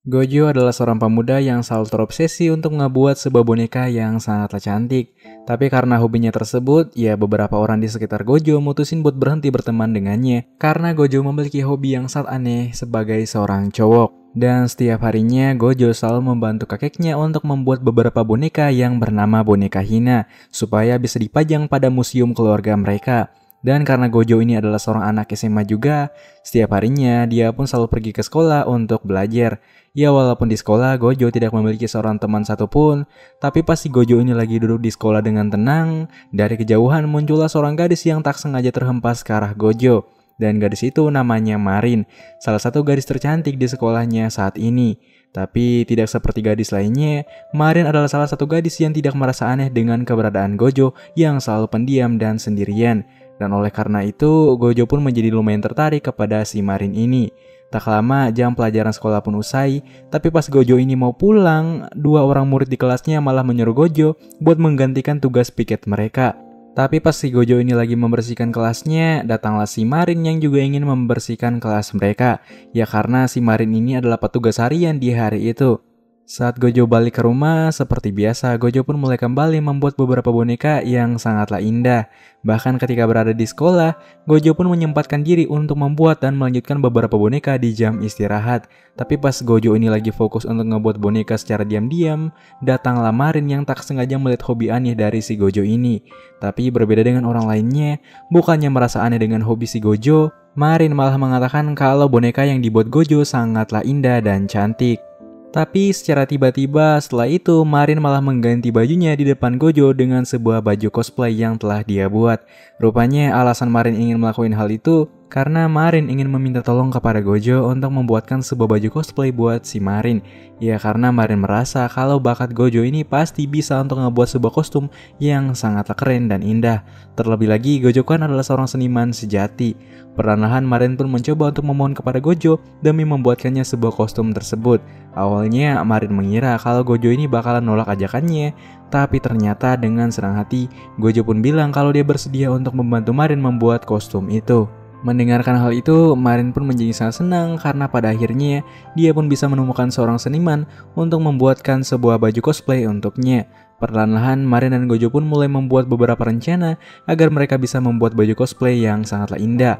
Gojo adalah seorang pemuda yang selalu terobsesi untuk ngebuat sebuah boneka yang sangatlah cantik. Tapi karena hobinya tersebut, ya beberapa orang di sekitar Gojo mutusin buat berhenti berteman dengannya. Karena Gojo memiliki hobi yang sangat aneh sebagai seorang cowok. Dan setiap harinya Gojo selalu membantu kakeknya untuk membuat beberapa boneka yang bernama boneka Hina, supaya bisa dipajang pada museum keluarga mereka. Dan karena Gojo ini adalah seorang anak SMA juga, setiap harinya dia pun selalu pergi ke sekolah untuk belajar. Ya walaupun di sekolah Gojo tidak memiliki seorang teman satupun, tapi pasti Gojo ini lagi duduk di sekolah dengan tenang, dari kejauhan muncullah seorang gadis yang tak sengaja terhempas ke arah Gojo. Dan gadis itu namanya Marin, salah satu gadis tercantik di sekolahnya saat ini. Tapi tidak seperti gadis lainnya, Marin adalah salah satu gadis yang tidak merasa aneh dengan keberadaan Gojo yang selalu pendiam dan sendirian. Dan oleh karena itu, Gojo pun menjadi lumayan tertarik kepada si Marin ini. Tak lama, jam pelajaran sekolah pun usai, tapi pas Gojo ini mau pulang, dua orang murid di kelasnya malah menyuruh Gojo buat menggantikan tugas piket mereka. Tapi pas si Gojo ini lagi membersihkan kelasnya, datanglah si Marin yang juga ingin membersihkan kelas mereka. Ya karena si Marin ini adalah petugas harian di hari itu. Saat Gojo balik ke rumah, seperti biasa, Gojo pun mulai kembali membuat beberapa boneka yang sangatlah indah. Bahkan ketika berada di sekolah, Gojo pun menyempatkan diri untuk membuat dan melanjutkan beberapa boneka di jam istirahat. Tapi pas Gojo ini lagi fokus untuk ngebuat boneka secara diam-diam, datanglah Marin yang tak sengaja melihat hobi aneh dari si Gojo ini. Tapi berbeda dengan orang lainnya, bukannya merasa aneh dengan hobi si Gojo, Marin malah mengatakan kalau boneka yang dibuat Gojo sangatlah indah dan cantik. Tapi secara tiba-tiba setelah itu Marin malah mengganti bajunya di depan Gojo dengan sebuah baju cosplay yang telah dia buat. Rupanya alasan Marin ingin melakukan hal itu karena Marin ingin meminta tolong kepada Gojo untuk membuatkan sebuah baju cosplay buat si Marin. Ya karena Marin merasa kalau bakat Gojo ini pasti bisa untuk ngebuat sebuah kostum yang sangatlah keren dan indah. Terlebih lagi Gojo kan adalah seorang seniman sejati. Perlahan-lahan Marin pun mencoba untuk memohon kepada Gojo demi membuatkannya sebuah kostum tersebut. Awalnya Marin mengira kalau Gojo ini bakalan nolak ajakannya, tapi ternyata dengan senang hati Gojo pun bilang kalau dia bersedia untuk membantu Marin membuat kostum itu. Mendengarkan hal itu, Marin pun menjadi sangat senang karena pada akhirnya dia pun bisa menemukan seorang seniman untuk membuatkan sebuah baju cosplay untuknya. Perlahan-lahan Marin dan Gojo pun mulai membuat beberapa rencana agar mereka bisa membuat baju cosplay yang sangatlah indah.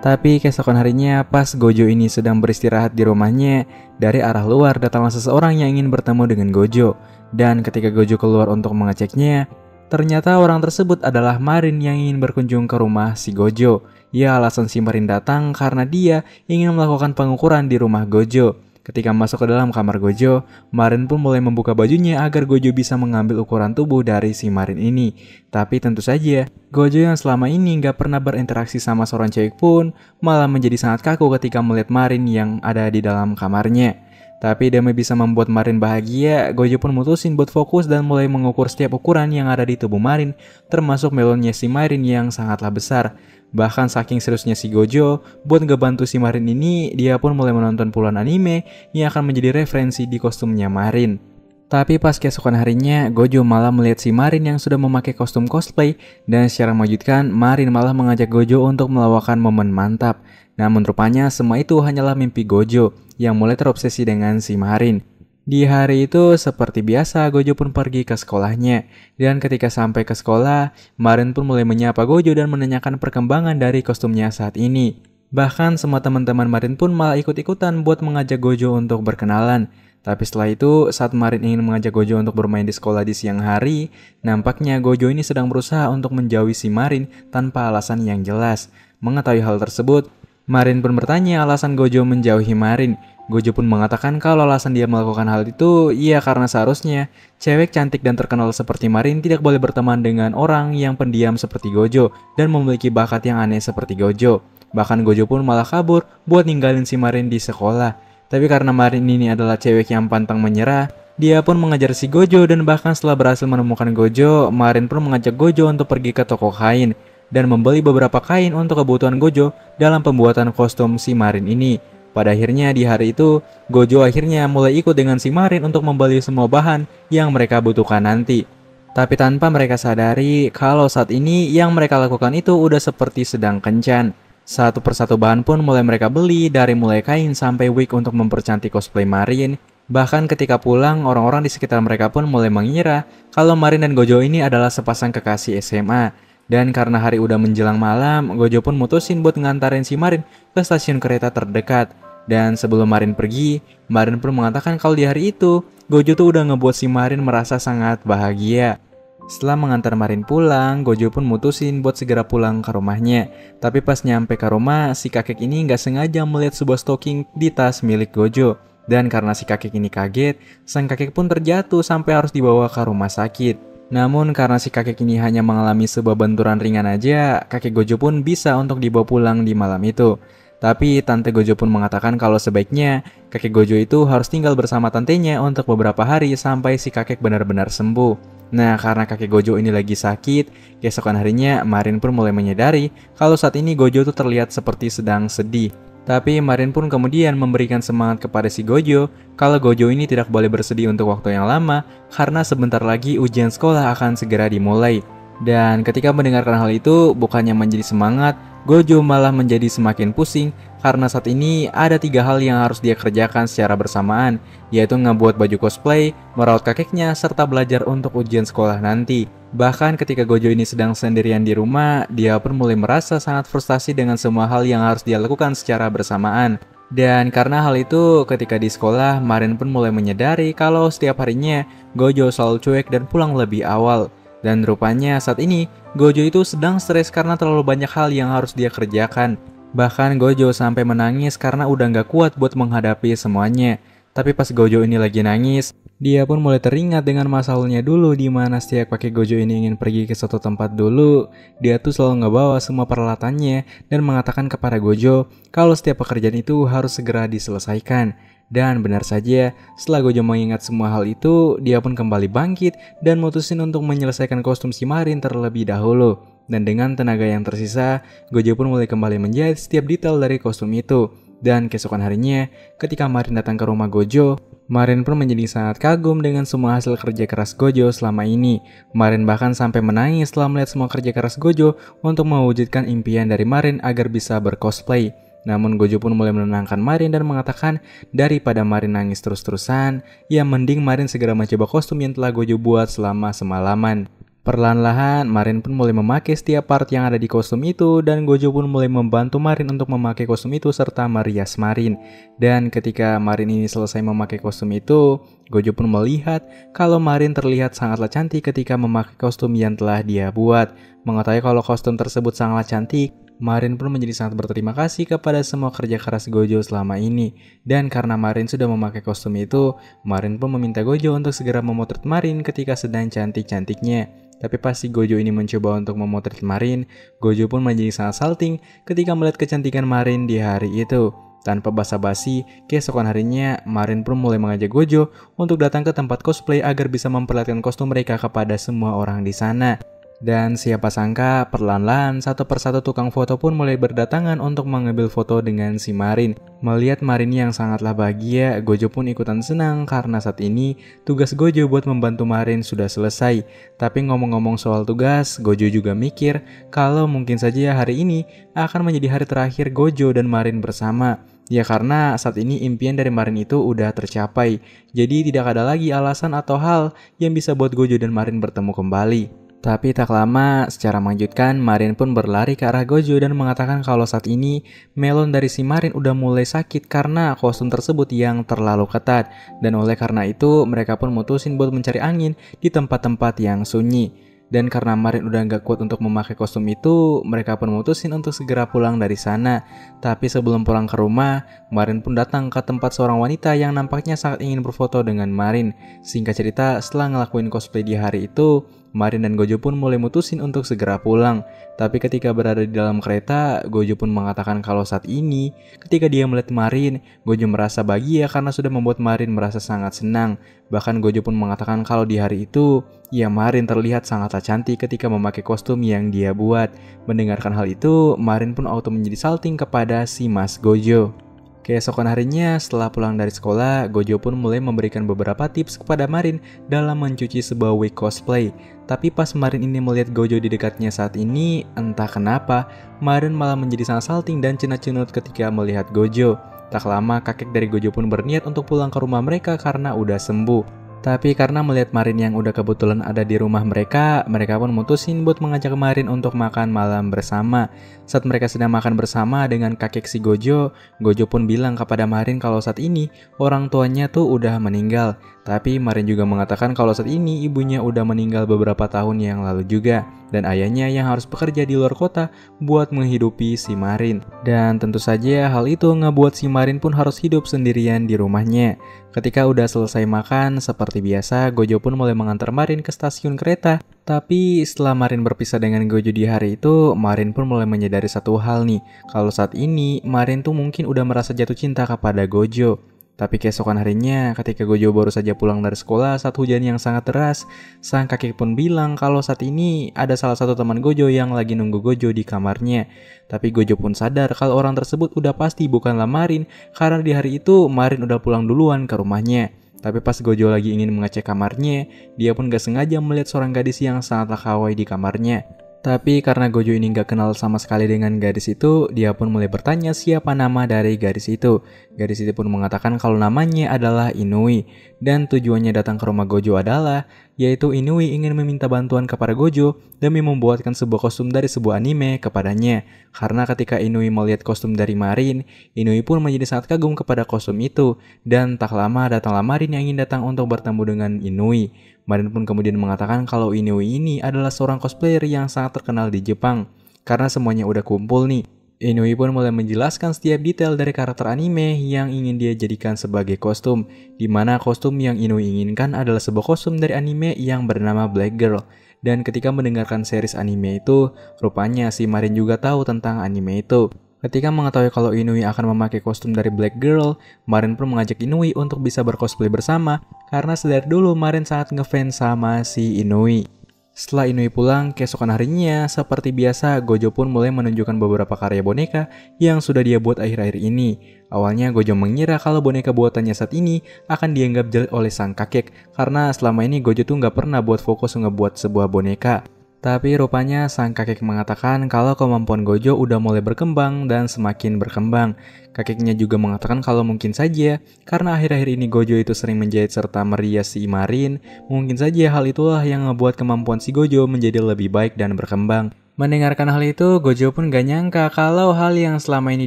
Tapi keesokan harinya pas Gojo ini sedang beristirahat di rumahnya, dari arah luar datanglah seseorang yang ingin bertemu dengan Gojo. Dan ketika Gojo keluar untuk mengeceknya, ternyata orang tersebut adalah Marin yang ingin berkunjung ke rumah si Gojo. Ya alasan si Marin datang karena dia ingin melakukan pengukuran di rumah Gojo. Ketika masuk ke dalam kamar Gojo, Marin pun mulai membuka bajunya agar Gojo bisa mengambil ukuran tubuh dari si Marin ini. Tapi tentu saja, Gojo yang selama ini gak pernah berinteraksi sama seorang cewek pun malah menjadi sangat kaku ketika melihat Marin yang ada di dalam kamarnya. Tapi demi bisa membuat Marin bahagia, Gojo pun mutusin buat fokus dan mulai mengukur setiap ukuran yang ada di tubuh Marin, termasuk melonnya si Marin yang sangatlah besar. Bahkan saking seriusnya si Gojo, buat ngebantu si Marin ini, dia pun mulai menonton puluhan anime yang akan menjadi referensi di kostumnya Marin. Tapi pas keesokan harinya, Gojo malah melihat si Marin yang sudah memakai kostum cosplay dan secara mengejutkan, Marin malah mengajak Gojo untuk melawakkan momen mantap. Namun rupanya semua itu hanyalah mimpi Gojo yang mulai terobsesi dengan si Marin. Di hari itu seperti biasa Gojo pun pergi ke sekolahnya. Dan ketika sampai ke sekolah, Marin pun mulai menyapa Gojo dan menanyakan perkembangan dari kostumnya saat ini. Bahkan semua teman-teman Marin pun malah ikut-ikutan buat mengajak Gojo untuk berkenalan. Tapi setelah itu, saat Marin ingin mengajak Gojo untuk bermain di sekolah di siang hari, nampaknya Gojo ini sedang berusaha untuk menjauhi si Marin tanpa alasan yang jelas. Mengetahui hal tersebut, Marin pun bertanya alasan Gojo menjauhi Marin. Gojo pun mengatakan kalau alasan dia melakukan hal itu, iya karena seharusnya cewek cantik dan terkenal seperti Marin tidak boleh berteman dengan orang yang pendiam seperti Gojo dan memiliki bakat yang aneh seperti Gojo. Bahkan Gojo pun malah kabur buat ninggalin si Marin di sekolah. Tapi karena Marin ini adalah cewek yang pantang menyerah, dia pun mengejar si Gojo dan bahkan setelah berhasil menemukan Gojo, Marin pun mengajak Gojo untuk pergi ke toko kain dan membeli beberapa kain untuk kebutuhan Gojo dalam pembuatan kostum si Marin ini. Pada akhirnya di hari itu, Gojo akhirnya mulai ikut dengan si Marin untuk membeli semua bahan yang mereka butuhkan nanti. Tapi tanpa mereka sadari kalau saat ini yang mereka lakukan itu udah seperti sedang kencan. Satu persatu bahan pun mulai mereka beli, dari mulai kain sampai wig untuk mempercantik cosplay Marin. Bahkan ketika pulang, orang-orang di sekitar mereka pun mulai mengira kalau Marin dan Gojo ini adalah sepasang kekasih SMA. Dan karena hari udah menjelang malam, Gojo pun mutusin buat ngantarin si Marin ke stasiun kereta terdekat. Dan sebelum Marin pergi, Marin pun mengatakan kalau di hari itu, Gojo tuh udah ngebuat si Marin merasa sangat bahagia. Setelah mengantar Marin pulang, Gojo pun mutusin buat segera pulang ke rumahnya. Tapi pas nyampe ke rumah, si kakek ini nggak sengaja melihat sebuah stocking di tas milik Gojo. Dan karena si kakek ini kaget, sang kakek pun terjatuh sampai harus dibawa ke rumah sakit. Namun karena si kakek ini hanya mengalami sebuah benturan ringan aja, kakek Gojo pun bisa untuk dibawa pulang di malam itu. Tapi tante Gojo pun mengatakan kalau sebaiknya kakek Gojo itu harus tinggal bersama tantenya untuk beberapa hari sampai si kakek benar-benar sembuh. Nah, karena kakek Gojo ini lagi sakit, keesokan harinya Marin pun mulai menyadari kalau saat ini Gojo tuh terlihat seperti sedang sedih. Tapi Marin pun kemudian memberikan semangat kepada si Gojo kalau Gojo ini tidak boleh bersedih untuk waktu yang lama karena sebentar lagi ujian sekolah akan segera dimulai. Dan ketika mendengarkan hal itu, bukannya menjadi semangat, Gojo malah menjadi semakin pusing karena saat ini ada 3 hal yang harus dia kerjakan secara bersamaan, yaitu ngebuat baju cosplay, merawat kakeknya, serta belajar untuk ujian sekolah nanti. Bahkan ketika Gojo ini sedang sendirian di rumah, dia pun mulai merasa sangat frustasi dengan semua hal yang harus dia lakukan secara bersamaan. Dan karena hal itu, ketika di sekolah, Marin pun mulai menyadari kalau setiap harinya Gojo selalu cuek dan pulang lebih awal. Dan rupanya saat ini, Gojo itu sedang stres karena terlalu banyak hal yang harus dia kerjakan. Bahkan Gojo sampai menangis karena udah gak kuat buat menghadapi semuanya. Tapi pas Gojo ini lagi nangis, dia pun mulai teringat dengan masa lalunya dulu di mana setiap kakek Gojo ini ingin pergi ke suatu tempat dulu, dia tuh selalu ngebawa semua peralatannya dan mengatakan kepada Gojo kalau setiap pekerjaan itu harus segera diselesaikan. Dan benar saja, setelah Gojo mengingat semua hal itu, dia pun kembali bangkit dan mutusin untuk menyelesaikan kostum si Marin terlebih dahulu. Dan dengan tenaga yang tersisa, Gojo pun mulai kembali menjahit setiap detail dari kostum itu. Dan keesokan harinya, ketika Marin datang ke rumah Gojo, Marin pun menjadi sangat kagum dengan semua hasil kerja keras Gojo selama ini. Marin bahkan sampai menangis setelah melihat semua kerja keras Gojo untuk mewujudkan impian dari Marin agar bisa bercosplay. Namun Gojo pun mulai menenangkan Marin dan mengatakan daripada Marin nangis terus-terusan, ya mending Marin segera mencoba kostum yang telah Gojo buat selama semalaman. Perlahan-lahan, Marin pun mulai memakai setiap part yang ada di kostum itu dan Gojo pun mulai membantu Marin untuk memakai kostum itu serta merias Marin. Dan ketika Marin ini selesai memakai kostum itu, Gojo pun melihat kalau Marin terlihat sangatlah cantik ketika memakai kostum yang telah dia buat. Mengetahui kalau kostum tersebut sangatlah cantik, Marin pun menjadi sangat berterima kasih kepada semua kerja keras Gojo selama ini. Dan karena Marin sudah memakai kostum itu, Marin pun meminta Gojo untuk segera memotret Marin ketika sedang cantik-cantiknya. Tapi pas si Gojo ini mencoba untuk memotret Marin, Gojo pun menjadi sangat salting ketika melihat kecantikan Marin di hari itu. Tanpa basa-basi, keesokan harinya, Marin pun mulai mengajak Gojo untuk datang ke tempat cosplay agar bisa memperlihatkan kostum mereka kepada semua orang di sana. Dan siapa sangka perlahan-lahan satu persatu tukang foto pun mulai berdatangan untuk mengambil foto dengan si Marin. Melihat Marin yang sangatlah bahagia, Gojo pun ikutan senang karena saat ini tugas Gojo buat membantu Marin sudah selesai. Tapi ngomong-ngomong soal tugas, Gojo juga mikir kalau mungkin saja hari ini akan menjadi hari terakhir Gojo dan Marin bersama. Ya karena saat ini impian dari Marin itu udah tercapai. Jadi tidak ada lagi alasan atau hal yang bisa buat Gojo dan Marin bertemu kembali. Tapi tak lama, secara mengejutkan, Marin pun berlari ke arah Gojo dan mengatakan kalau saat ini melon dari si Marin udah mulai sakit karena kostum tersebut yang terlalu ketat. Dan oleh karena itu, mereka pun mutusin buat mencari angin di tempat-tempat yang sunyi. Dan karena Marin udah gak kuat untuk memakai kostum itu, mereka pun mutusin untuk segera pulang dari sana. Tapi sebelum pulang ke rumah, Marin pun datang ke tempat seorang wanita yang nampaknya sangat ingin berfoto dengan Marin. Singkat cerita, setelah ngelakuin cosplay di hari itu, Marin dan Gojo pun mulai mutusin untuk segera pulang. Tapi ketika berada di dalam kereta, Gojo pun mengatakan kalau saat ini, ketika dia melihat Marin, Gojo merasa bahagia karena sudah membuat Marin merasa sangat senang. Bahkan Gojo pun mengatakan kalau di hari itu, ya Marin terlihat sangatlah cantik ketika memakai kostum yang dia buat. Mendengarkan hal itu, Marin pun auto menjadi salting kepada si Mas Gojo. Keesokan harinya, setelah pulang dari sekolah, Gojo pun mulai memberikan beberapa tips kepada Marin dalam mencuci sebuah wig cosplay. Tapi pas Marin ini melihat Gojo di dekatnya saat ini, entah kenapa, Marin malah menjadi sangat salting dan cenut-cenut ketika melihat Gojo. Tak lama, kakek dari Gojo pun berniat untuk pulang ke rumah mereka karena udah sembuh. Tapi karena melihat Marin yang udah kebetulan ada di rumah mereka pun mutusin buat mengajak Marin untuk makan malam bersama. Saat mereka sedang makan bersama dengan kakek si Gojo, Gojo pun bilang kepada Marin kalau saat ini orang tuanya tuh udah meninggal. Tapi Marin juga mengatakan kalau saat ini ibunya udah meninggal beberapa tahun yang lalu juga. Dan ayahnya yang harus bekerja di luar kota buat menghidupi si Marin. Dan tentu saja hal itu ngebuat si Marin pun harus hidup sendirian di rumahnya. Ketika udah selesai makan, seperti biasa Gojo pun mulai mengantar Marin ke stasiun kereta. Tapi setelah Marin berpisah dengan Gojo di hari itu, Marin pun mulai menyadari satu hal nih. Kalau saat ini Marin tuh mungkin udah merasa jatuh cinta kepada Gojo. Tapi keesokan harinya, ketika Gojo baru saja pulang dari sekolah saat hujan yang sangat deras, sang kakek pun bilang kalau saat ini ada salah satu teman Gojo yang lagi nunggu Gojo di kamarnya. Tapi Gojo pun sadar kalau orang tersebut udah pasti bukanlah Marin, karena di hari itu Marin udah pulang duluan ke rumahnya. Tapi pas Gojo lagi ingin mengecek kamarnya, dia pun gak sengaja melihat seorang gadis yang sangatlah kawaii di kamarnya. Tapi karena Gojo ini gak kenal sama sekali dengan gadis itu, dia pun mulai bertanya siapa nama dari gadis itu. Gadis itu pun mengatakan kalau namanya adalah Inui. Dan tujuannya datang ke rumah Gojo adalah, yaitu Inui ingin meminta bantuan kepada Gojo demi membuatkan sebuah kostum dari sebuah anime kepadanya. Karena ketika Inui melihat kostum dari Marin, Inui pun menjadi sangat kagum kepada kostum itu. Dan tak lama datanglah Marin yang ingin datang untuk bertemu dengan Inui. Marin pun kemudian mengatakan kalau Inui ini adalah seorang cosplayer yang sangat terkenal di Jepang. Karena semuanya udah kumpul nih, Inui pun mulai menjelaskan setiap detail dari karakter anime yang ingin dia jadikan sebagai kostum. Dimana kostum yang Inui inginkan adalah sebuah kostum dari anime yang bernama Black Girl. Dan ketika mendengarkan series anime itu, rupanya si Marin juga tahu tentang anime itu. Ketika mengetahui kalau Inui akan memakai kostum dari Black Girl, Marin pun mengajak Inui untuk bisa bercosplay bersama karena sedari dulu Marin sangat ngefans sama si Inui. Setelah Inui pulang, keesokan harinya, seperti biasa, Gojo pun mulai menunjukkan beberapa karya boneka yang sudah dia buat akhir-akhir ini. Awalnya Gojo mengira kalau boneka buatannya saat ini akan dianggap jelek oleh sang kakek karena selama ini Gojo tuh nggak pernah buat fokus ngebuat sebuah boneka. Tapi rupanya sang kakek mengatakan kalau kemampuan Gojo udah mulai berkembang dan semakin berkembang. Kakeknya juga mengatakan kalau mungkin saja, karena akhir-akhir ini Gojo itu sering menjahit serta merias si Marin, mungkin saja hal itulah yang ngebuat kemampuan si Gojo menjadi lebih baik dan berkembang. Mendengarkan hal itu, Gojo pun gak nyangka kalau hal yang selama ini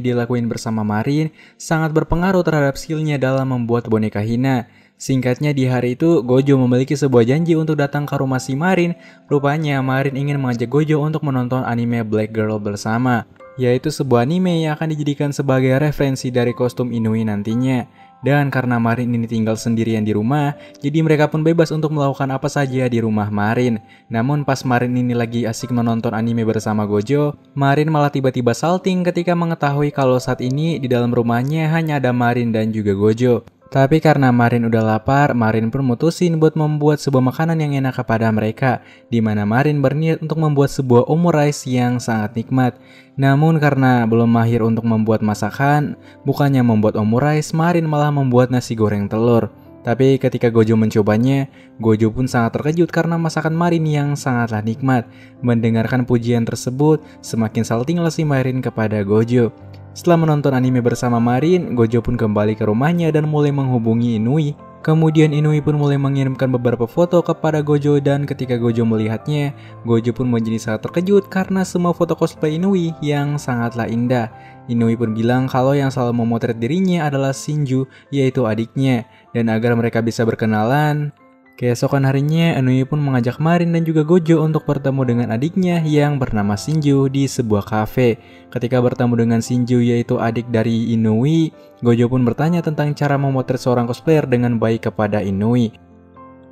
dilakuin bersama Marin sangat berpengaruh terhadap skillnya dalam membuat boneka Hina. Singkatnya di hari itu, Gojo memiliki sebuah janji untuk datang ke rumah si Marin. Rupanya Marin ingin mengajak Gojo untuk menonton anime Black Girl bersama, yaitu sebuah anime yang akan dijadikan sebagai referensi dari kostum Inui nantinya. Dan karena Marin ini tinggal sendirian di rumah, jadi mereka pun bebas untuk melakukan apa saja di rumah Marin. Namun pas Marin ini lagi asik menonton anime bersama Gojo, Marin malah tiba-tiba salting ketika mengetahui kalau saat ini di dalam rumahnya hanya ada Marin dan juga Gojo. Tapi karena Marin udah lapar, Marin pun mutusin buat membuat sebuah makanan yang enak kepada mereka, di mana Marin berniat untuk membuat sebuah omurice yang sangat nikmat. Namun karena belum mahir untuk membuat masakan, bukannya membuat omurice, Marin malah membuat nasi goreng telur. Tapi ketika Gojo mencobanya, Gojo pun sangat terkejut karena masakan Marin yang sangatlah nikmat. Mendengarkan pujian tersebut, semakin saltinglah si Marin kepada Gojo. Setelah menonton anime bersama Marin, Gojo pun kembali ke rumahnya dan mulai menghubungi Inui. Kemudian Inui pun mulai mengirimkan beberapa foto kepada Gojo dan ketika Gojo melihatnya, Gojo pun menjadi sangat terkejut karena semua foto cosplay Inui yang sangatlah indah. Inui pun bilang kalau yang selalu memotret dirinya adalah Shinju, yaitu adiknya, dan agar mereka bisa berkenalan. Keesokan harinya, Inui pun mengajak Marin dan juga Gojo untuk bertemu dengan adiknya yang bernama Shinju di sebuah kafe. Ketika bertemu dengan Shinju yaitu adik dari Inui, Gojo pun bertanya tentang cara memotret seorang cosplayer dengan baik kepada Inui.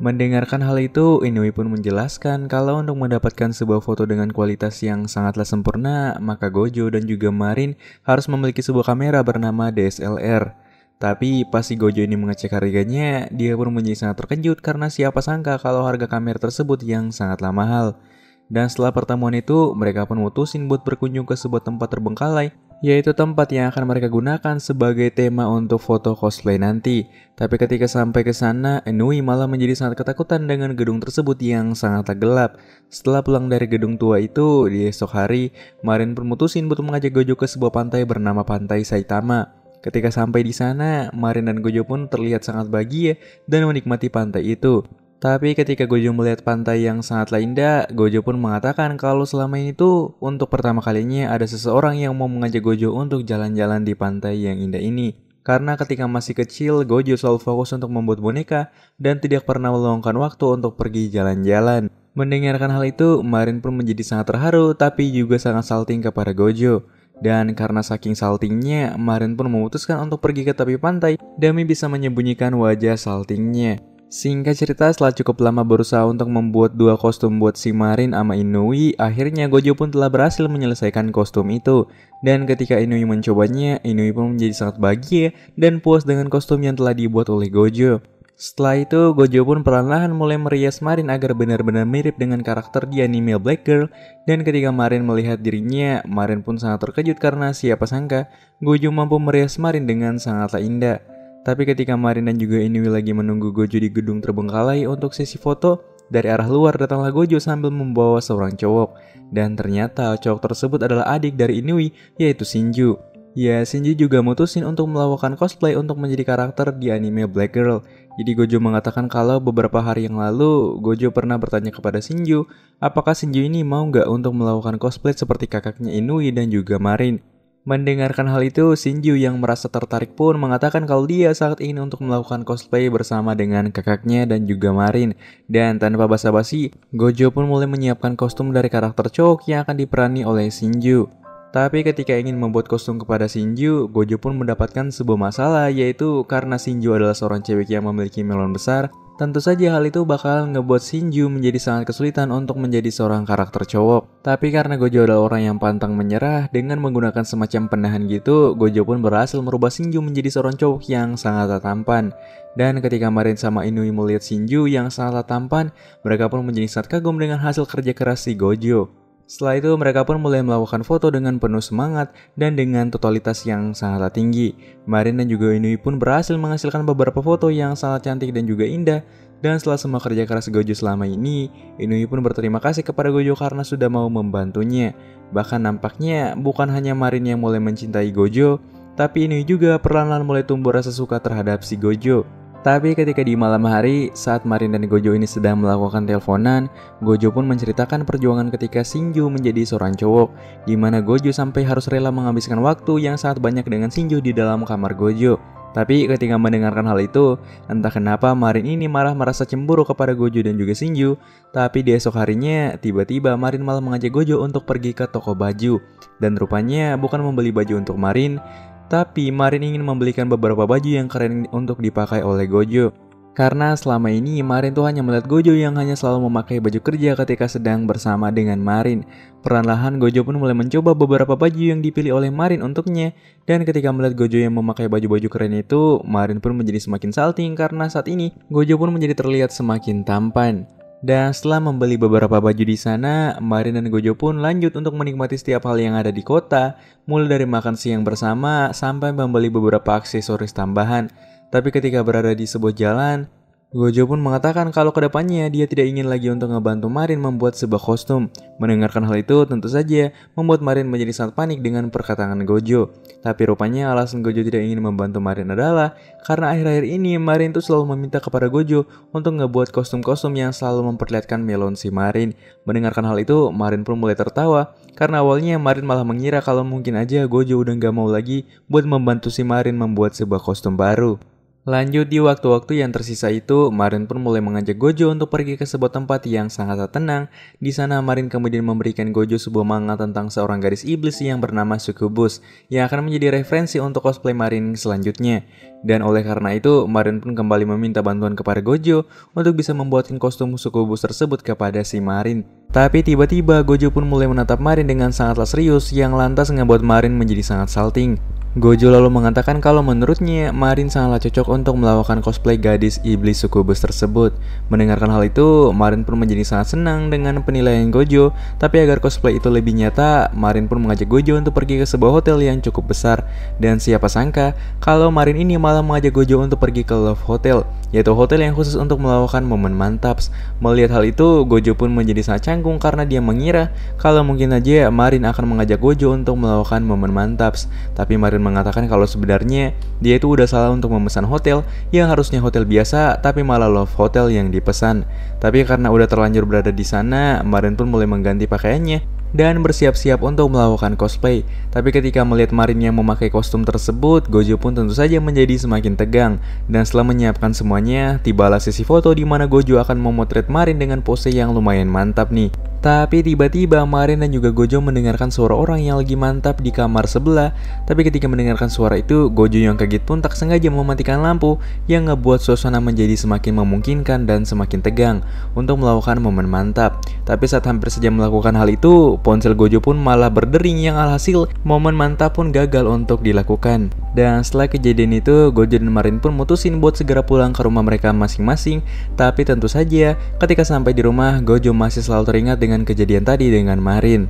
Mendengarkan hal itu, Inui pun menjelaskan kalau untuk mendapatkan sebuah foto dengan kualitas yang sangatlah sempurna, maka Gojo dan juga Marin harus memiliki sebuah kamera bernama DSLR. Tapi pas si Gojo ini mengecek harganya, dia pun menjadi sangat terkejut karena siapa sangka kalau harga kamera tersebut yang sangatlah mahal. Dan setelah pertemuan itu, mereka pun mutusin buat berkunjung ke sebuah tempat terbengkalai yaitu tempat yang akan mereka gunakan sebagai tema untuk foto cosplay nanti. Tapi ketika sampai ke sana, Inui malah menjadi sangat ketakutan dengan gedung tersebut yang sangatlah gelap. Setelah pulang dari gedung tua itu, di esok hari, Marin pun mutusin buat mengajak Gojo ke sebuah pantai bernama Pantai Saitama. Ketika sampai di sana, Marin dan Gojo pun terlihat sangat bahagia dan menikmati pantai itu. Tapi ketika Gojo melihat pantai yang sangatlah indah, Gojo pun mengatakan kalau selama ini tuh untuk pertama kalinya ada seseorang yang mau mengajak Gojo untuk jalan-jalan di pantai yang indah ini. Karena ketika masih kecil, Gojo selalu fokus untuk membuat boneka dan tidak pernah meluangkan waktu untuk pergi jalan-jalan. Mendengarkan hal itu, Marin pun menjadi sangat terharu tapi juga sangat salting kepada Gojo. Dan karena saking saltingnya, Marin pun memutuskan untuk pergi ke tepi pantai demi bisa menyembunyikan wajah saltingnya. Singkat cerita, setelah cukup lama berusaha untuk membuat dua kostum buat si Marin sama Inui, akhirnya Gojo pun telah berhasil menyelesaikan kostum itu. Dan ketika Inui mencobanya, Inui pun menjadi sangat bahagia dan puas dengan kostum yang telah dibuat oleh Gojo. Setelah itu, Gojo pun perlahan-lahan mulai merias Marin agar benar-benar mirip dengan karakter di anime Black Girl. Dan ketika Marin melihat dirinya, Marin pun sangat terkejut karena siapa sangka Gojo mampu merias Marin dengan sangatlah indah. Tapi ketika Marin dan juga Inui lagi menunggu Gojo di gedung terbengkalai untuk sesi foto, dari arah luar datanglah Gojo sambil membawa seorang cowok. Dan ternyata cowok tersebut adalah adik dari Inui, yaitu Shinju. Ya, Shinju juga mutusin untuk melakukan cosplay untuk menjadi karakter di anime Black Girl. Jadi Gojo mengatakan kalau beberapa hari yang lalu, Gojo pernah bertanya kepada Shinju, apakah Shinju ini mau nggak untuk melakukan cosplay seperti kakaknya Inui dan juga Marin. Mendengarkan hal itu, Shinju yang merasa tertarik pun mengatakan kalau dia sangat ingin untuk melakukan cosplay bersama dengan kakaknya dan juga Marin. Dan tanpa basa-basi, Gojo pun mulai menyiapkan kostum dari karakter cowok yang akan diperani oleh Shinju. Tapi ketika ingin membuat kostum kepada Shinju, Gojo pun mendapatkan sebuah masalah, yaitu karena Shinju adalah seorang cewek yang memiliki melon besar. Tentu saja hal itu bakal ngebuat Shinju menjadi sangat kesulitan untuk menjadi seorang karakter cowok. Tapi karena Gojo adalah orang yang pantang menyerah, dengan menggunakan semacam penahan gitu, Gojo pun berhasil merubah Shinju menjadi seorang cowok yang sangatlah tampan. Dan ketika Marin sama Inui melihat Shinju yang sangatlah tampan, mereka pun menjadi sangat kagum dengan hasil kerja keras si Gojo. Setelah itu mereka pun mulai melakukan foto dengan penuh semangat dan dengan totalitas yang sangatlah tinggi. Marin dan juga Inui pun berhasil menghasilkan beberapa foto yang sangat cantik dan juga indah. Dan setelah semua kerja keras Gojo selama ini, Inui pun berterima kasih kepada Gojo karena sudah mau membantunya. Bahkan nampaknya bukan hanya Marin yang mulai mencintai Gojo, tapi Inui juga perlahan-lahan mulai tumbuh rasa suka terhadap si Gojo. Tapi ketika di malam hari, saat Marin dan Gojo ini sedang melakukan teleponan, Gojo pun menceritakan perjuangan ketika Shinju menjadi seorang cowok, di mana Gojo sampai harus rela menghabiskan waktu yang sangat banyak dengan Shinju di dalam kamar Gojo. Tapi ketika mendengarkan hal itu, entah kenapa Marin ini malah merasa cemburu kepada Gojo dan juga Shinju. Tapi di esok harinya, tiba-tiba Marin malah mengajak Gojo untuk pergi ke toko baju. Dan rupanya bukan membeli baju untuk Marin, tapi Marin ingin membelikan beberapa baju yang keren untuk dipakai oleh Gojo. Karena selama ini Marin tuh hanya melihat Gojo yang hanya selalu memakai baju kerja ketika sedang bersama dengan Marin. Perlahan-lahan Gojo pun mulai mencoba beberapa baju yang dipilih oleh Marin untuknya. Dan ketika melihat Gojo yang memakai baju-baju keren itu, Marin pun menjadi semakin salting karena saat ini Gojo pun menjadi terlihat semakin tampan. Dan setelah membeli beberapa baju di sana, Marin dan Gojo pun lanjut untuk menikmati setiap hal yang ada di kota, mulai dari makan siang bersama sampai membeli beberapa aksesoris tambahan. Tapi ketika berada di sebuah jalan, Gojo pun mengatakan kalau kedepannya dia tidak ingin lagi untuk ngebantu Marin membuat sebuah kostum. Mendengarkan hal itu tentu saja membuat Marin menjadi sangat panik dengan perkataan Gojo. Tapi rupanya alasan Gojo tidak ingin membantu Marin adalah karena akhir-akhir ini Marin tuh selalu meminta kepada Gojo untuk ngebuat kostum-kostum yang selalu memperlihatkan melon si Marin. Mendengarkan hal itu, Marin pun mulai tertawa karena awalnya Marin malah mengira kalau mungkin aja Gojo udah gak mau lagi buat membantu si Marin membuat sebuah kostum baru. Lanjut di waktu-waktu yang tersisa itu, Marin pun mulai mengajak Gojo untuk pergi ke sebuah tempat yang sangat tenang. Di sana Marin kemudian memberikan Gojo sebuah manga tentang seorang gadis iblis yang bernama Succubus, yang akan menjadi referensi untuk cosplay Marin selanjutnya. Dan oleh karena itu, Marin pun kembali meminta bantuan kepada Gojo untuk bisa membuatkan kostum Succubus tersebut kepada si Marin. Tapi tiba-tiba Gojo pun mulai menatap Marin dengan sangatlah serius, yang lantas membuat Marin menjadi sangat salting. Gojo lalu mengatakan kalau menurutnya Marin sangatlah cocok untuk melakukan cosplay gadis iblis sukubus tersebut. Mendengarkan hal itu, Marin pun menjadi sangat senang dengan penilaian Gojo. Tapi agar cosplay itu lebih nyata, Marin pun mengajak Gojo untuk pergi ke sebuah hotel yang cukup besar. Dan siapa sangka kalau Marin ini malah mengajak Gojo untuk pergi ke Love Hotel, yaitu hotel yang khusus untuk melakukan momen mantaps. Melihat hal itu, Gojo pun menjadi sangat canggung karena dia mengira kalau mungkin aja Marin akan mengajak Gojo untuk melakukan momen mantaps. Tapi Marin mengatakan kalau sebenarnya dia itu udah salah untuk memesan hotel yang harusnya hotel biasa, tapi malah Love Hotel yang dipesan. Tapi karena udah terlanjur berada di sana, Marin pun mulai mengganti pakaiannya dan bersiap-siap untuk melakukan cosplay. Tapi ketika melihat Marin yang memakai kostum tersebut, Gojo pun tentu saja menjadi semakin tegang. Dan setelah menyiapkan semuanya, tibalah sesi foto di mana Gojo akan memotret Marin dengan pose yang lumayan mantap nih. Tapi tiba-tiba Marin dan juga Gojo mendengarkan suara orang yang lagi mantap di kamar sebelah. Tapi ketika mendengarkan suara itu, Gojo yang kaget pun tak sengaja mematikan lampu yang ngebuat suasana menjadi semakin memungkinkan dan semakin tegang untuk melakukan momen mantap. Tapi saat hampir saja melakukan hal itu, ponsel Gojo pun malah berdering yang alhasil momen mantap pun gagal untuk dilakukan. Dan setelah kejadian itu, Gojo dan Marin pun mutusin buat segera pulang ke rumah mereka masing-masing. Tapi tentu saja ketika sampai di rumah, Gojo masih selalu teringat dengan kejadian tadi dengan Marin.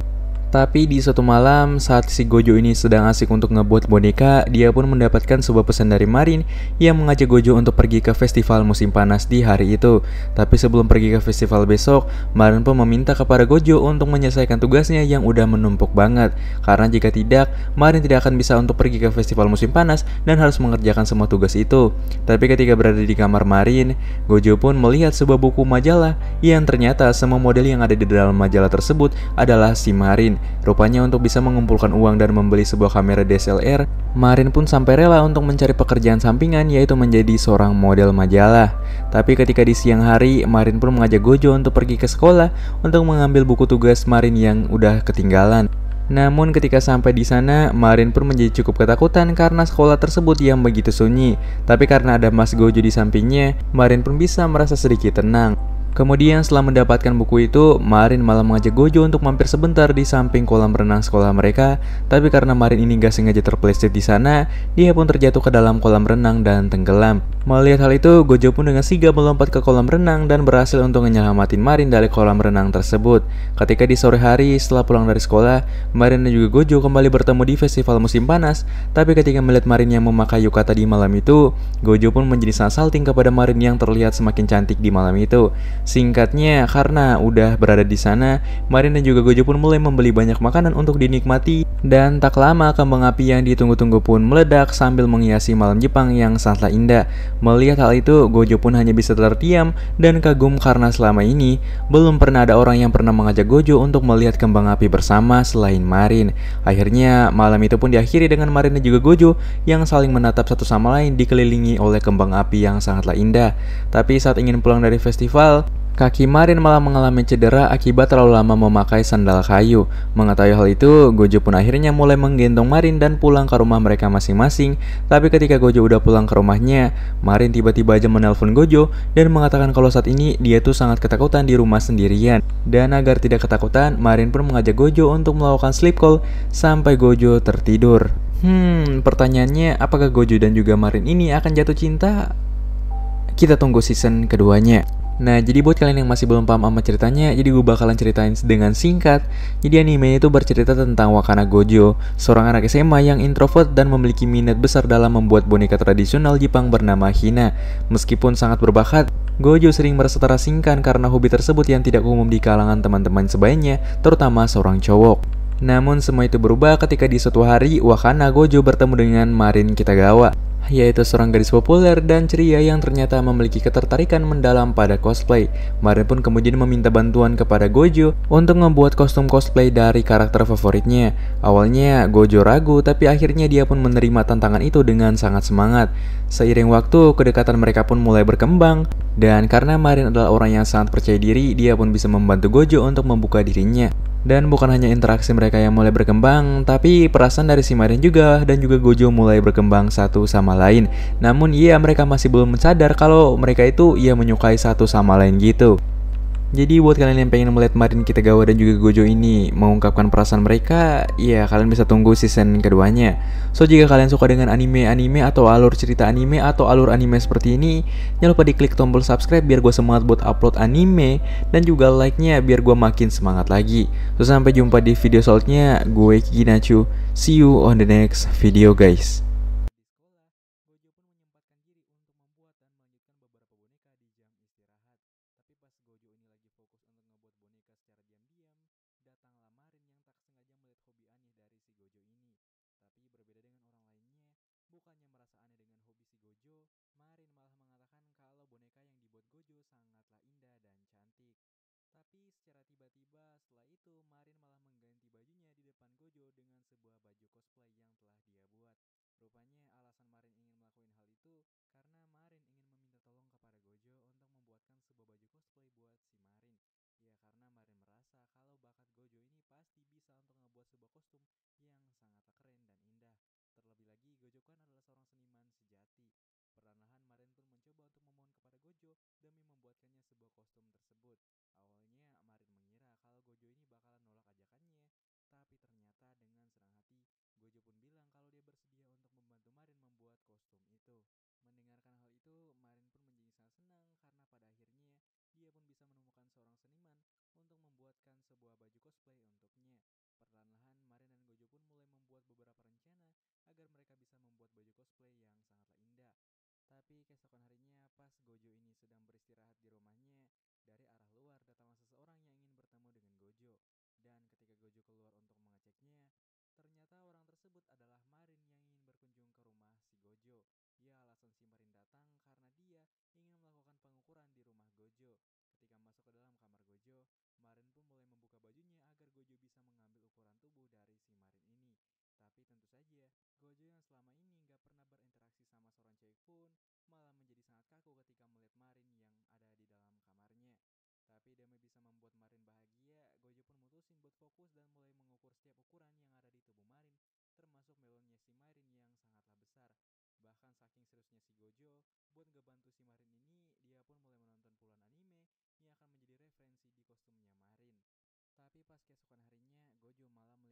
Tapi di suatu malam, saat si Gojo ini sedang asik untuk ngebuat boneka, dia pun mendapatkan sebuah pesan dari Marin yang mengajak Gojo untuk pergi ke festival musim panas di hari itu. Tapi sebelum pergi ke festival besok, Marin pun meminta kepada Gojo untuk menyelesaikan tugasnya yang udah menumpuk banget. Karena jika tidak, Marin tidak akan bisa untuk pergi ke festival musim panas dan harus mengerjakan semua tugas itu. Tapi ketika berada di kamar Marin, Gojo pun melihat sebuah buku majalah yang ternyata semua model yang ada di dalam majalah tersebut adalah si Marin. Rupanya untuk bisa mengumpulkan uang dan membeli sebuah kamera DSLR, Marin pun sampai rela untuk mencari pekerjaan sampingan, yaitu menjadi seorang model majalah. Tapi ketika di siang hari, Marin pun mengajak Gojo untuk pergi ke sekolah untuk mengambil buku tugas Marin yang udah ketinggalan. Namun ketika sampai di sana, Marin pun menjadi cukup ketakutan karena sekolah tersebut yang begitu sunyi. Tapi karena ada Mas Gojo di sampingnya, Marin pun bisa merasa sedikit tenang. Kemudian setelah mendapatkan buku itu, Marin malah mengajak Gojo untuk mampir sebentar di samping kolam renang sekolah mereka. Tapi karena Marin ini gak sengaja terpeleset di sana, dia pun terjatuh ke dalam kolam renang dan tenggelam. Melihat hal itu, Gojo pun dengan sigap melompat ke kolam renang dan berhasil untuk menyelamatin Marin dari kolam renang tersebut. Ketika di sore hari setelah pulang dari sekolah, Marin dan juga Gojo kembali bertemu di festival musim panas. Tapi ketika melihat Marin yang memakai yukata di malam itu, Gojo pun menjadi sangat salting kepada Marin yang terlihat semakin cantik di malam itu. Singkatnya, karena udah berada di sana, Marin dan juga Gojo pun mulai membeli banyak makanan untuk dinikmati. Dan tak lama kembang api yang ditunggu-tunggu pun meledak sambil menghiasi malam Jepang yang sangatlah indah. Melihat hal itu, Gojo pun hanya bisa terdiam dan kagum karena selama ini belum pernah ada orang yang pernah mengajak Gojo untuk melihat kembang api bersama selain Marin. Akhirnya malam itu pun diakhiri dengan Marin dan juga Gojo yang saling menatap satu sama lain dikelilingi oleh kembang api yang sangatlah indah. Tapi saat ingin pulang dari festival, kaki Marin malah mengalami cedera akibat terlalu lama memakai sandal kayu. Mengetahui hal itu, Gojo pun akhirnya mulai menggendong Marin dan pulang ke rumah mereka masing-masing. Tapi ketika Gojo udah pulang ke rumahnya, Marin tiba-tiba aja menelpon Gojo dan mengatakan kalau saat ini dia tuh sangat ketakutan di rumah sendirian. Dan agar tidak ketakutan, Marin pun mengajak Gojo untuk melakukan sleep call sampai Gojo tertidur. Pertanyaannya, apakah Gojo dan juga Marin ini akan jatuh cinta? Kita tunggu season keduanya. Nah, jadi buat kalian yang masih belum paham sama ceritanya, jadi gue bakalan ceritain dengan singkat. Jadi anime itu bercerita tentang Wakana Gojo, seorang anak SMA yang introvert dan memiliki minat besar dalam membuat boneka tradisional Jepang bernama Hina. Meskipun sangat berbakat, Gojo sering merasa terasingkan karena hobi tersebut yang tidak umum di kalangan teman-teman sebayanya, terutama seorang cowok. Namun semua itu berubah ketika di suatu hari Wakana Gojo bertemu dengan Marin Kitagawa, yaitu seorang gadis populer dan ceria yang ternyata memiliki ketertarikan mendalam pada cosplay. Marin pun kemudian meminta bantuan kepada Gojo untuk membuat kostum cosplay dari karakter favoritnya. Awalnya Gojo ragu, tapi akhirnya dia pun menerima tantangan itu dengan sangat semangat. Seiring waktu, kedekatan mereka pun mulai berkembang. Dan karena Marin adalah orang yang sangat percaya diri, dia pun bisa membantu Gojo untuk membuka dirinya. Dan bukan hanya interaksi mereka yang mulai berkembang, tapi perasaan dari si Marin juga dan juga Gojo mulai berkembang satu sama lain. Namun mereka masih belum sadar kalau mereka itu menyukai satu sama lain gitu. Jadi buat kalian yang pengen melihat Marin Kitagawa dan juga Gojo ini mengungkapkan perasaan mereka, ya kalian bisa tunggu season keduanya. So jika kalian suka dengan anime-anime atau alur cerita anime atau alur anime seperti ini, jangan lupa diklik tombol subscribe biar gue semangat buat upload anime, dan juga like-nya biar gue makin semangat lagi. So sampai jumpa di video selanjutnya, gue Kiki Nachu. See you on the next video guys. Gojo pun menyempatkan diri untuk membuat dan melanjutkan beberapa boneka di jam istirahat. Tapi pas Gojo ini lagi fokus untuk ngebuat boneka secara diam-diam, datanglah Marin yang tak sengaja melihat hobi aneh dari si Gojo ini. Tapi berbeda dengan orang lainnya, bukannya merasa aneh dengan hobi si Gojo, Marin malah mengatakan kalau boneka yang dibuat Gojo sangatlah indah dan cantik. Tapi secara tiba-tiba setelah itu Marin malah mengganti bajunya di depan Gojo dengan sebuah baju cosplay yang telah dia buat. Rupanya alasan Marin ingin melakukan hal itu karena Marin ingin meminta tolong kepada Gojo untuk membuatkan sebuah baju cosplay buat si Marin. Ya karena Marin merasa kalau bakat Gojo ini pasti bisa untuk ngebuat sebuah kostum yang sangat keren dan indah. Terlebih lagi Gojo kan adalah seorang seniman sejati. Perlahan-lahan Marin pun mencoba untuk memohon kepada Gojo demi membuatkannya sebuah kostum tersebut. Awalnya Marin mengira kalau Gojo ini bakalan nolak ajakannya, tapi ternyata dengan senang hati Gojo pun bilang kalau dia bersedia untuk membantu Marin membuat kostum itu. Mendengarkan hal itu, Marin pun menjadi sangat senang karena pada akhirnya dia pun bisa menemukan seorang seniman untuk membuatkan sebuah baju cosplay untuknya. Perlahan-lahan, Marin dan Gojo pun mulai membuat beberapa rencana agar mereka bisa membuat baju cosplay yang sangatlah indah. Tapi keesokan harinya pas Gojo ini sedang beristirahat di rumahnya, dari arah luar datanglah seseorang yang ingin bertemu dengan Gojo. Dan ketika Gojo keluar untuk mengeceknya, ternyata orang tersebut adalah Marin yang ingin berkunjung ke rumah si Gojo. Ya alasan si Marin datang karena dia ingin melakukan pengukuran di rumah Gojo. Ketika masuk ke dalam kamar Gojo, Marin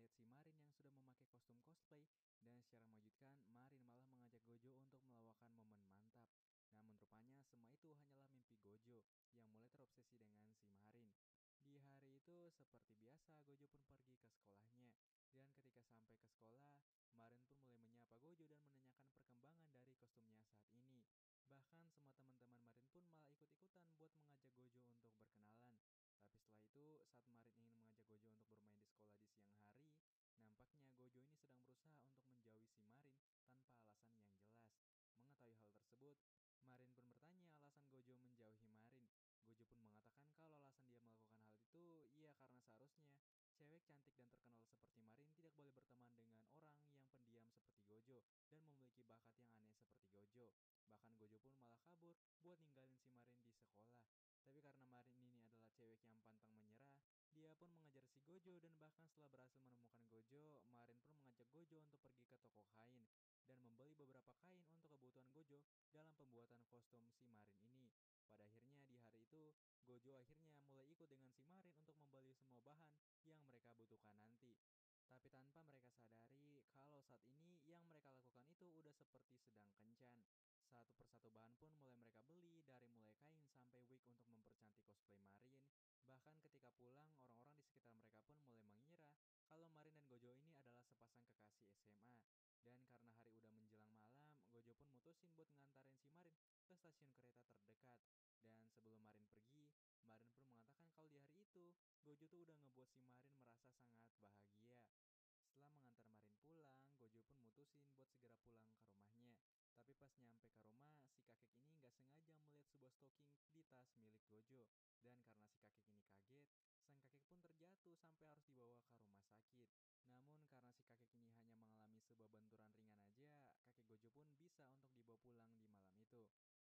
pun mulai membuka bajunya agar Gojo bisa mengambil ukuran tubuh dari si Marin ini. Tapi tentu saja, Gojo yang selama ini nggak pernah berinteraksi sama seorang cewek pun malah menjadi sangat kaku ketika melihat Marin yang ada di dalam kamarnya. Tapi demi bisa membuat Marin bahagia, Gojo pun mutusin buat fokus dan mulai mengukur setiap ukuran yang ada di tubuh Marin, termasuk melonnya si Marin yang sangatlah besar. Bahkan saking seriusnya si Gojo, buat ngebantu si Marin ini, dia pun mulai menonton puluhan anime yang akan menjadi referensi di kostumnya Marin. Tapi pas keesokan harinya, Gojo malah melihat si Marin yang sudah memakai kostum cosplay dan secara mengejutkan, Marin malah mengajak Gojo untuk melawakkan momen mantap. Namun rupanya semua itu hanyalah mimpi Gojo yang mulai terobsesi dengan si Marin. Di hari itu seperti biasa Gojo pun pergi ke sekolahnya. Dan ketika sampai ke sekolah, Marin pun mulai menyapa Gojo dan menanyakan perkembangan dari kostumnya saat ini. Bahkan semua teman-teman Marin pun malah ikut-ikutan buat mengajak Gojo untuk berkenalan. Tapi setelah itu, saat Marin ingin mengajak Gojo untuk bermain di sekolah di siang hari, nampaknya Gojo ini sedang berusaha untuk menjauhi si Marin tanpa alasan yang jelas. Mengetahui hal tersebut, Marin pun bertanya alasan Gojo menjauhi Marin. Gojo pun mengatakan kalau alasan dia melakukan hal itu, iya karena seharusnya cewek cantik dan terkenal seperti Marin tidak boleh berteman dengan orang yang pendiam seperti Gojo dan memiliki bakat yang aneh seperti Gojo. Bahkan Gojo pun malah kabur buat ninggalin si Marin di sekolah. Tapi karena Marin ini adalah cewek yang pantang menyerah, dia pun mengejar si Gojo dan bahkan setelah berhasil menemukan Gojo, Marin pun mengajak Gojo untuk pergi ke toko kain dan membeli beberapa kain untuk kebutuhan Gojo dalam pembuatan kostum si Marin ini. Pada akhirnya di hari itu, Gojo akhirnya mulai ikut dengan si Marin untuk membeli semua bahan yang mereka butuhkan nanti. Tapi tanpa mereka sadari kalau saat ini yang mereka lakukan itu udah seperti sedang kencan. Satu persatu bahan pun mulai mereka beli, dari mulai kain sampai wig untuk mempercantik cosplay Marin. Bahkan ketika pulang, orang-orang di sekitar mereka pun mulai mengira kalau Marin dan Gojo ini adalah sepasang kekasih SMA. Dan karena hari udah menjelang malam, Gojo pun mutusin buat ngantarin si Marin ke stasiun kereta terdekat. Dan sebelum Marin pergi, Marin pun mengatakan kalau di hari itu, Gojo tuh udah ngebuat si Marin merasa sangat bahagia. Setelah mengantar Marin pulang, Gojo pun mutusin buat segera pulang ke rumahnya. Tapi pas nyampe ke rumah, si kakek ini nggak sengaja melihat sebuah stocking di tas milik Gojo. Dan karena si kakek ini kaget, sang kakek pun terjatuh sampai harus dibawa ke rumah sakit. Namun karena si kakek ini hanya mengalami sebuah benturan ringan aja, kakek Gojo pun bisa untuk dibawa pulang di malam itu.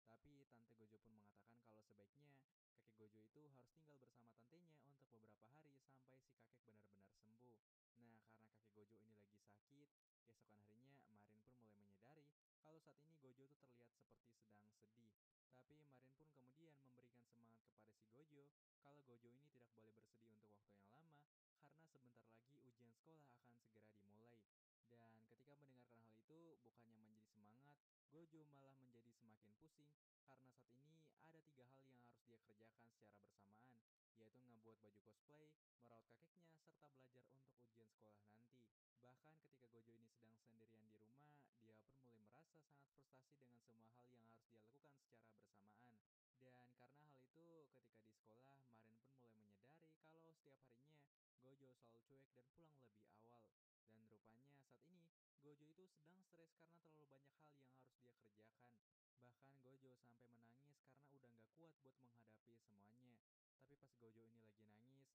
Tapi tante Gojo pun mengatakan kalau sebaiknya kakek Gojo itu harus tinggal bersama tantenya untuk beberapa hari sampai si kakek benar-benar sembuh. Nah, karena kakek Gojo ini lagi sakit, keesokan harinya Marin pun mulai menyadari kalau saat ini Gojo tuh terlihat seperti sedang sedih. Tapi Marin pun kemudian memberikan semangat kepada si Gojo kalau Gojo ini tidak boleh bersedih untuk waktu yang lama karena sebentar lagi ujian sekolah akan segera dimulai. Dan ketika mendengarkan hal itu, bukannya menjadi semangat, Gojo malah menjadi semakin pusing karena saat ini ada 3 hal yang harus dia kerjakan secara bersamaan, yaitu ngebuat baju cosplay, merawat kakeknya, serta belajar untuk ujian sekolah nanti. Bahkan ketika Gojo ini sedang sendirian di rumah, dia pun mulai merasa sangat frustasi dengan semua hal yang harus dia lakukan secara bersamaan. Dan karena hal itu, ketika di sekolah, Marin pun mulai menyadari kalau setiap harinya Gojo selalu cuek dan pulang lebih awal. Dan rupanya saat ini, Gojo itu sedang stres karena terlalu banyak hal yang harus dia kerjakan. Bahkan Gojo sampai menangis karena udah gak kuat buat menghadapi semuanya. Tapi pas Gojo ini lagi nangis,